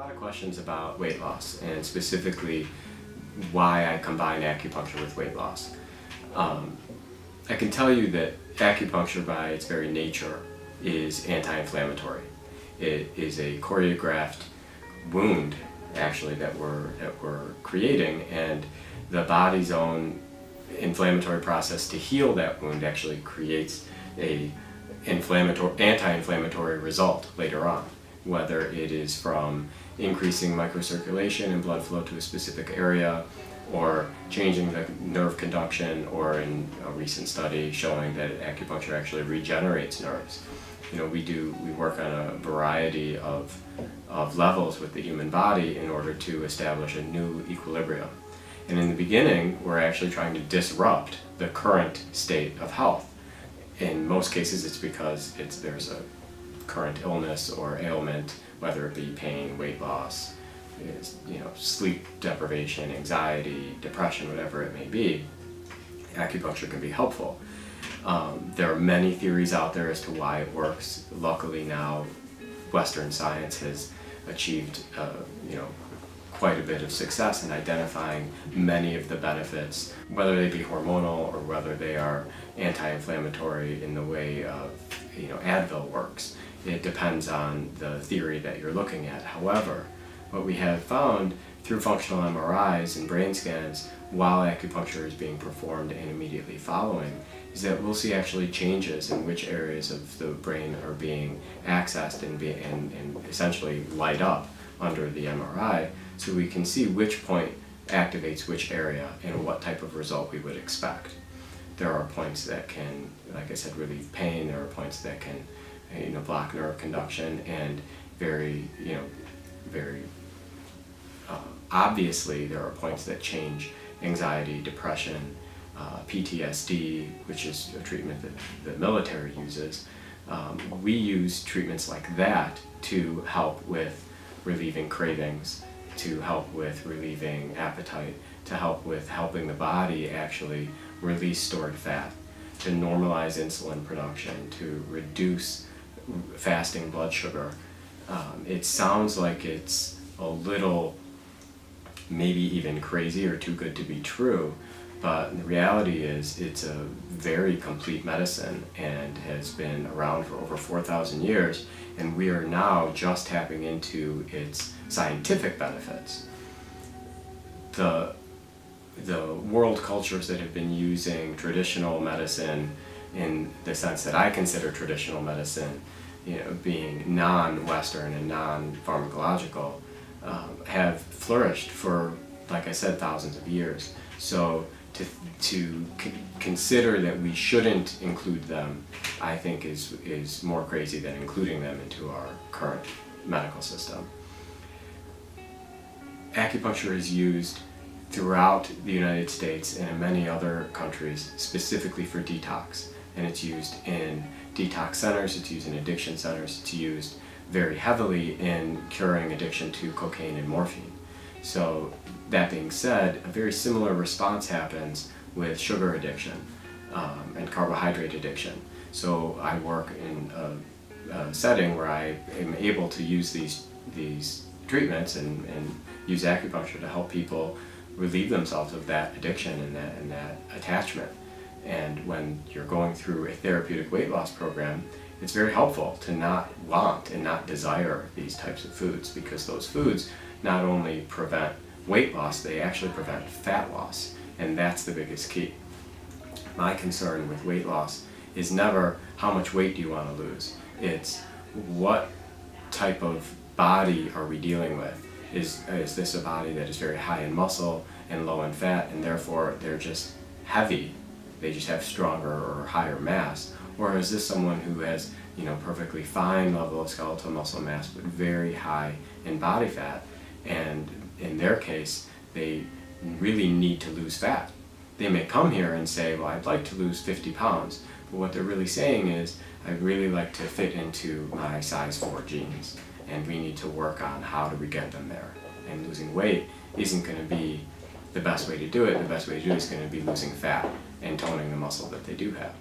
lot of questions about weight loss and specifically why I combine acupuncture with weight loss. I can tell you that acupuncture by its very nature is anti-inflammatory. It is a choreographed wound actually that we're creating, and the body's own inflammatory process to heal that wound actually creates a anti-inflammatory result later on, whether it is from increasing microcirculation and blood flow to a specific area, or changing the nerve conduction, or in a recent study showing that acupuncture actually regenerates nerves. You know, we work on a variety of levels with the human body in order to establish a new equilibrium. And in the beginning, we're actually trying to disrupt the current state of health. In most cases, it's because there's a current illness or ailment, whether it be pain, weight loss, sleep deprivation, anxiety, depression, whatever it may be. Acupuncture can be helpful. There are many theories out there as to why it works. Luckily now, Western science has achieved quite a bit of success in identifying many of the benefits, whether they be hormonal or whether they are anti-inflammatory in the way of Advil works. It depends on the theory that you're looking at. However, what we have found through functional MRIs and brain scans while acupuncture is being performed and immediately following is that we'll see actually changes in which areas of the brain are being accessed and essentially light up under the MRI, so we can see which point activates which area and what type of result we would expect. There are points that can, like I said, relieve pain. There are points that can block nerve conduction, and very obviously there are points that change anxiety, depression, PTSD, which is a treatment that the military uses. We use treatments like that to help with relieving cravings, to help with relieving appetite, to help with helping the body actually release stored fat, to normalize insulin production, to reduce fasting blood sugar. It sounds like it's a little maybe even crazy or too good to be true, but the reality is it's a very complete medicine and has been around for over 4,000 years, and we are now just tapping into its scientific benefits. The world cultures that have been using traditional medicine in the sense that I consider traditional medicine, being non-Western and non-pharmacological, have flourished for, like I said, thousands of years. So to consider that we shouldn't include them, I think is more crazy than including them into our current medical system. Acupuncture is used throughout the United States and in many other countries specifically for detox, and it's used in detox centers, it's used in addiction centers, it's used very heavily in curing addiction to cocaine and morphine. So that being said, a very similar response happens with sugar addiction and carbohydrate addiction. So I work in a setting where I am able to use these treatments and use acupuncture to help people relieve themselves of that addiction and that attachment. And when you're going through a therapeutic weight loss program, it's very helpful to not want and not desire these types of foods, because those foods not only prevent weight loss, they actually prevent fat loss, and that's the biggest key. My concern with weight loss is never how much weight do you want to lose. It's what type of body are we dealing with? Is this a body that is very high in muscle and low in fat, and therefore they're just heavy, they just have stronger or higher mass? Or is this someone who has perfectly fine level of skeletal muscle mass but very high in body fat, and in their case they really need to lose fat? They may come here and say, well, I'd like to lose 50 pounds, but what they're really saying is, I'd really like to fit into my size 4 jeans, and we need to work on how do we get them there. And losing weight isn't going to be the best way to do it. The best way to do it is going to be losing fat and toning the muscle that they do have.